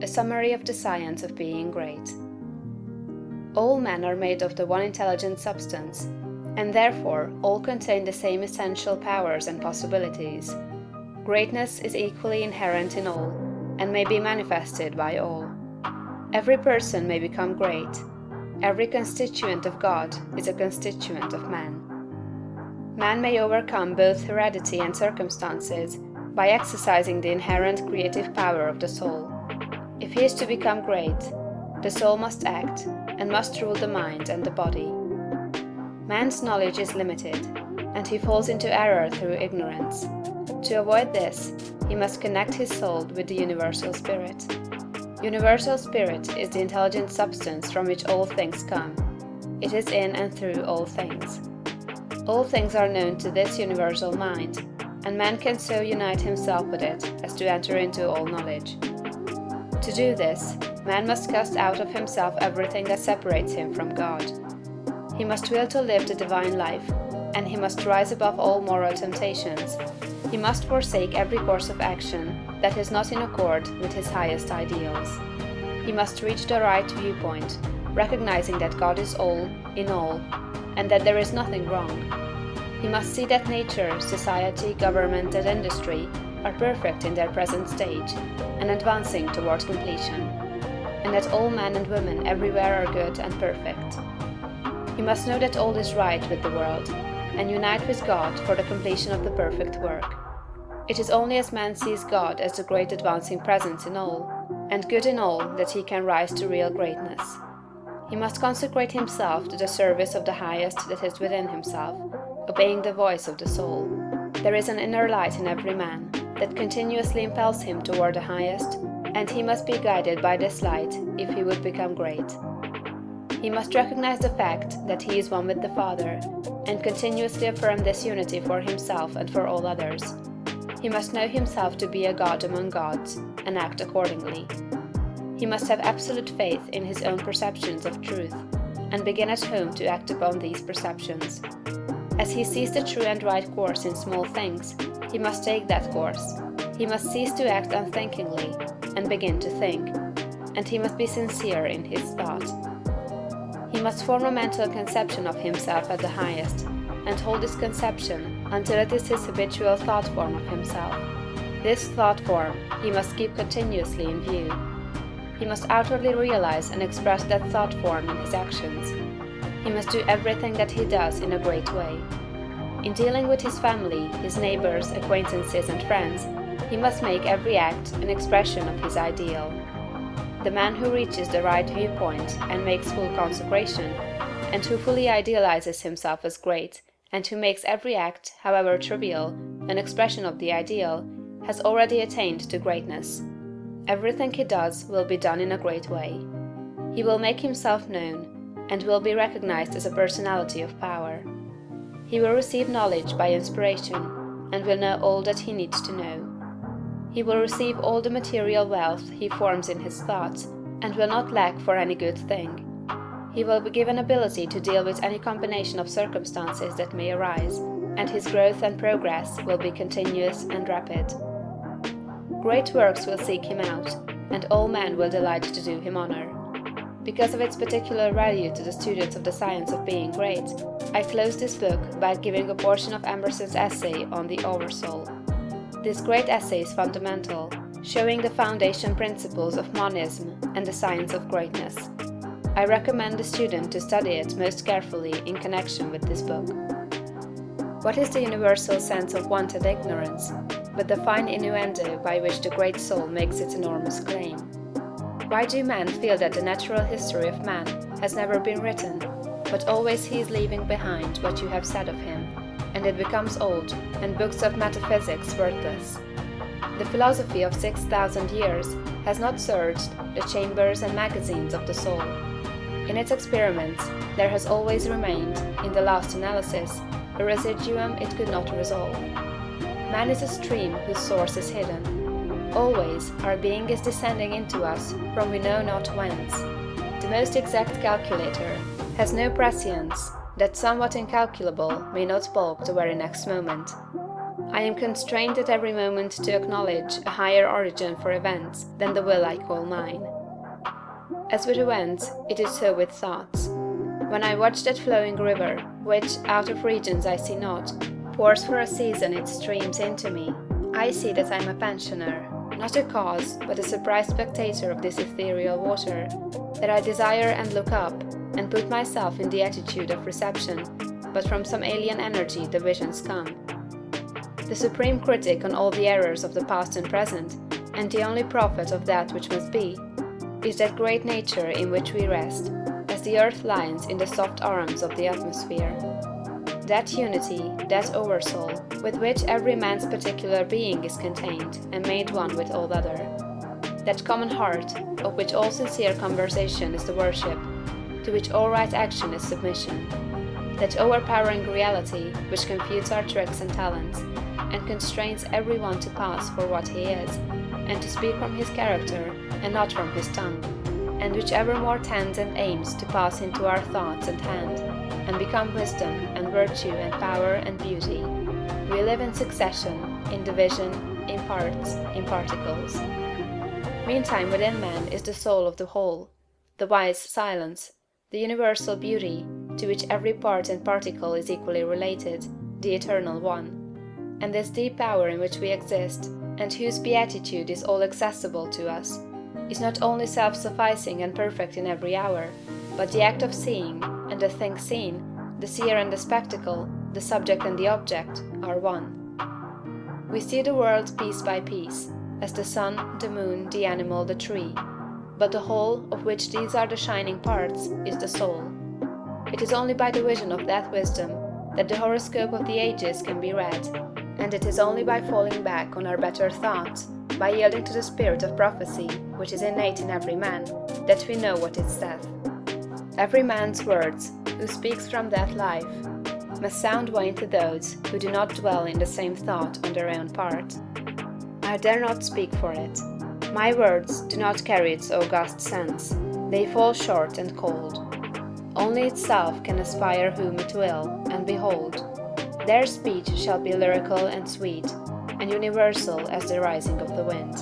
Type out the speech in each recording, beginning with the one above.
A summary of the science of being great. All men are made of the one intelligent substance, and therefore all contain the same essential powers and possibilities. Greatness is equally inherent in all, and may be manifested by all. Every person may become great. Every constituent of God is a constituent of man. Man may overcome both heredity and circumstances by exercising the inherent creative power of the soul. If he is to become great, the soul must act, and must rule the mind and the body. Man's knowledge is limited, and he falls into error through ignorance. To avoid this, he must connect his soul with the universal spirit. Universal spirit is the intelligent substance from which all things come. It is in and through all things. All things are known to this universal mind, and man can so unite himself with it as to enter into all knowledge. To do this, man must cast out of himself everything that separates him from God. He must will to live the divine life, and he must rise above all moral temptations. He must forsake every course of action that is not in accord with his highest ideals. He must reach the right viewpoint, recognizing that God is all, in all, and that there is nothing wrong. He must see that nature, society, government, and industry are perfect in their present stage, and advancing toward completion, and that all men and women everywhere are good and perfect. He must know that all is right with the world, and unite with God for the completion of the perfect work. It is only as man sees God as the great advancing presence in all, and good in all, that he can rise to real greatness. He must consecrate himself to the service of the highest that is within himself, obeying the voice of the soul. There is an inner light in every man that continuously impels him toward the highest, and he must be guided by this light if he would become great. He must recognize the fact that he is one with the Father, and continuously affirm this unity for himself and for all others. He must know himself to be a God among gods, and act accordingly. He must have absolute faith in his own perceptions of truth, and begin at home to act upon these perceptions. As he sees the true and right course in small things, he must take that course. He must cease to act unthinkingly, and begin to think, and he must be sincere in his thought. He must form a mental conception of himself at the highest, and hold this conception until it is his habitual thought form of himself. This thought form he must keep continuously in view. He must outwardly realize and express that thought form in his actions. He must do everything that he does in a great way. In dealing with his family, his neighbors, acquaintances, and friends, he must make every act an expression of his ideal. The man who reaches the right viewpoint and makes full consecration, and who fully idealizes himself as great, and who makes every act, however trivial, an expression of the ideal, has already attained to greatness. Everything he does will be done in a great way. He will make himself known, and will be recognized as a personality of power. He will receive knowledge by inspiration, and will know all that he needs to know. He will receive all the material wealth he forms in his thoughts, and will not lack for any good thing. He will be given ability to deal with any combination of circumstances that may arise, and his growth and progress will be continuous and rapid. Great works will seek him out, and all men will delight to do him honor. Because of its particular value to the students of the science of being great, I close this book by giving a portion of Emerson's essay on the Oversoul. This great essay is fundamental, showing the foundation principles of monism and the science of greatness. I recommend the student to study it most carefully in connection with this book. What is the universal sense of wanted ignorance, but the fine innuendo by which the great soul makes its enormous claim? Why do men feel that the natural history of man has never been written, but always he is leaving behind what you have said of him, and it becomes old, and books of metaphysics worthless? The philosophy of 6,000 years has not searched the chambers and magazines of the soul. In its experiments, there has always remained, in the last analysis, a residuum it could not resolve. Man is a stream whose source is hidden. Always our being is descending into us from we know not whence. The most exact calculator has no prescience that somewhat incalculable may not balk the very next moment. I am constrained at every moment to acknowledge a higher origin for events than the will I call mine. As with events, it is so with thoughts. When I watch that flowing river, which, out of regions I see not, pours for a season its streams into me, I see that I am a pensioner, not a cause, but a surprised spectator of this ethereal water, that I desire and look up, and put myself in the attitude of reception, but from some alien energy the visions come. The supreme critic on all the errors of the past and present, and the only prophet of that which must be, is that great nature in which we rest, as the earth lies in the soft arms of the atmosphere. That unity, that oversoul, with which every man's particular being is contained and made one with all other. That common heart, of which all sincere conversation is the worship, to which all right action is submission. That overpowering reality which confutes our tricks and talents, and constrains every one to pass for what he is, and to speak from his character and not from his tongue, and which evermore tends and aims to pass into our thoughts and hand, and become wisdom and virtue and power and beauty. We live in succession, in division, in parts, in particles. Meantime within man is the soul of the whole, the wise silence, the universal beauty, to which every part and particle is equally related, the eternal one. And this deep power in which we exist, and whose beatitude is all accessible to us, is not only self-sufficing and perfect in every hour, but the act of seeing, and the thing seen, the seer and the spectacle, the subject and the object, are one. We see the world piece by piece, as the sun, the moon, the animal, the tree, but the whole, of which these are the shining parts, is the soul. It is only by the vision of that wisdom that the horoscope of the ages can be read, and it is only by falling back on our better thoughts, by yielding to the spirit of prophecy, which is innate in every man, that we know what it saith. Every man's words, who speaks from that life, must sound wine to those who do not dwell in the same thought on their own part. I dare not speak for it. My words do not carry its august sense, they fall short and cold. Only itself can aspire whom it will, and behold, their speech shall be lyrical and sweet, and universal as the rising of the wind.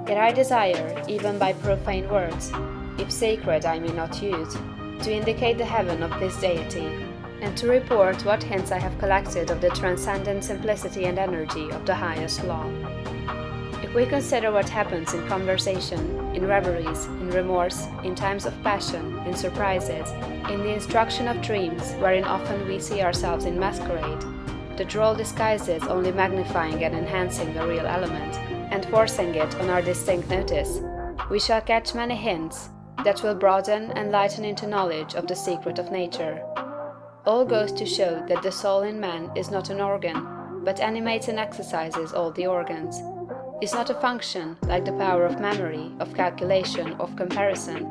Yet I desire, even by profane words, if sacred I may not use, to indicate the heaven of this deity, and to report what hints I have collected of the transcendent simplicity and energy of the highest law. If we consider what happens in conversation, in reveries, in remorse, in times of passion, in surprises, in the instruction of dreams wherein often we see ourselves in masquerade, the droll disguises only magnifying and enhancing the real element, and forcing it on our distinct notice, we shall catch many hints that will broaden and lighten into knowledge of the secret of nature. All goes to show that the soul in man is not an organ, but animates and exercises all the organs, is not a function, like the power of memory, of calculation, of comparison,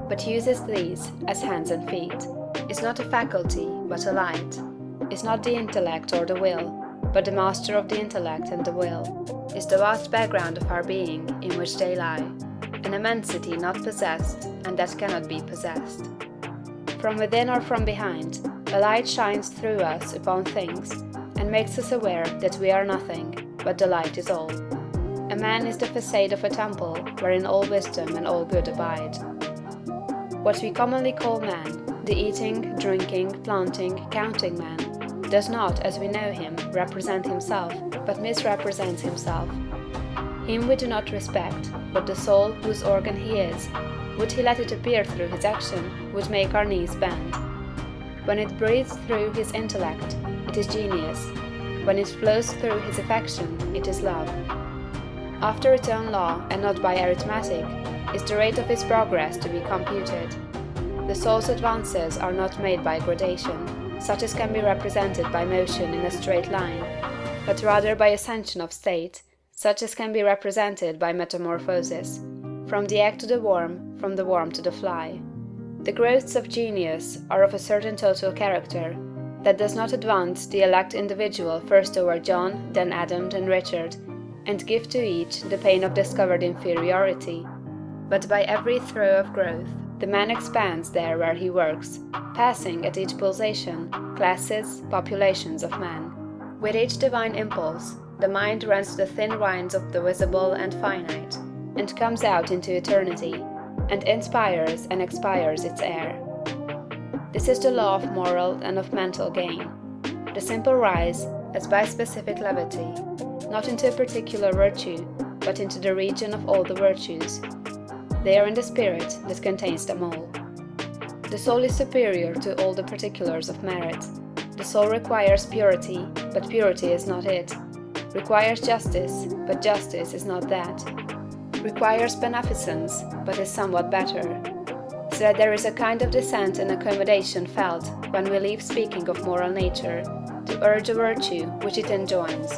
but uses these as hands and feet, is not a faculty, but a light, is not the intellect or the will, but the master of the intellect and the will, is the vast background of our being in which they lie, an immensity not possessed and that cannot be possessed. From within or from behind, a light shines through us upon things, and makes us aware that we are nothing, but the light is all. A man is the facade of a temple, wherein all wisdom and all good abide. What we commonly call man, the eating, drinking, planting, counting man, does not, as we know him, represent himself, but misrepresents himself. Him we do not respect, but the soul whose organ he is, would he let it appear through his action, would make our knees bend. When it breathes through his intellect, it is genius. When it flows through his affection, it is love. After its own law, and not by arithmetic, is the rate of its progress to be computed. The soul's advances are not made by gradation, such as can be represented by motion in a straight line, but rather by ascension of state, such as can be represented by metamorphosis, from the egg to the worm, from the worm to the fly. The growths of genius are of a certain total character, that does not advance the elect individual first over John, then Adam, then Richard, and give to each the pain of discovered inferiority, but by every throe of growth, the man expands there where he works, passing at each pulsation classes, populations of men. With each divine impulse, the mind rends the thin rinds of the visible and finite, and comes out into eternity, and inspires and expires its air. This is the law of moral and of mental gain. The simple rise, as by specific levity, not into a particular virtue, but into the region of all the virtues. They are in the spirit that contains them all. The soul is superior to all the particulars of merit. The soul requires purity, but purity is not it. Requires justice, but justice is not that. Requires beneficence, but is somewhat better. So that there is a kind of dissent and accommodation felt when we leave speaking of moral nature, to urge a virtue which it enjoins.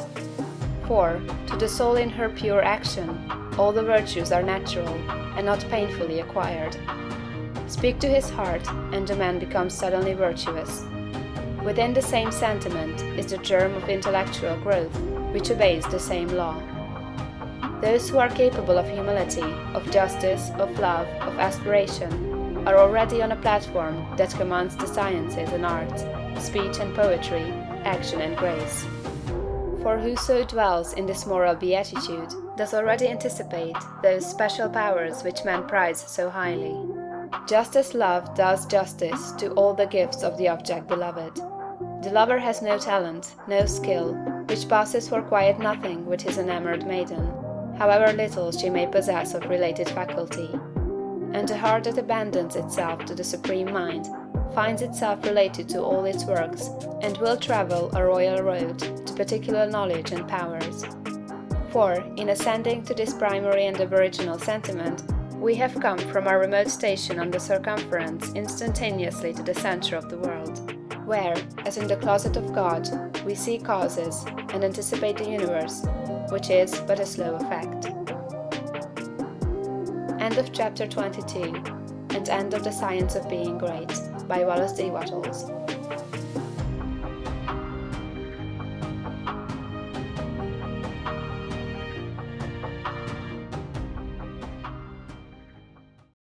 For, to the soul in her pure action, all the virtues are natural, and not painfully acquired. Speak to his heart, and the man becomes suddenly virtuous. Within the same sentiment is the germ of intellectual growth, which obeys the same law. Those who are capable of humility, of justice, of love, of aspiration, are already on a platform that commands the sciences and arts, speech and poetry, action and grace. For whoso dwells in this moral beatitude does already anticipate those special powers which men prize so highly. Just as love does justice to all the gifts of the object beloved. The lover has no talent, no skill, which passes for quite nothing with his enamored maiden, however little she may possess of related faculty. And the heart that abandons itself to the Supreme Mind finds itself related to all its works, and will travel a royal road to particular knowledge and powers. For, in ascending to this primary and aboriginal sentiment, we have come from our remote station on the circumference instantaneously to the centre of the world, where, as in the closet of God, we see causes and anticipate the universe, which is but a slow effect. End of chapter 22, and end of The Science of Being Great, by Wallace D. Wattles.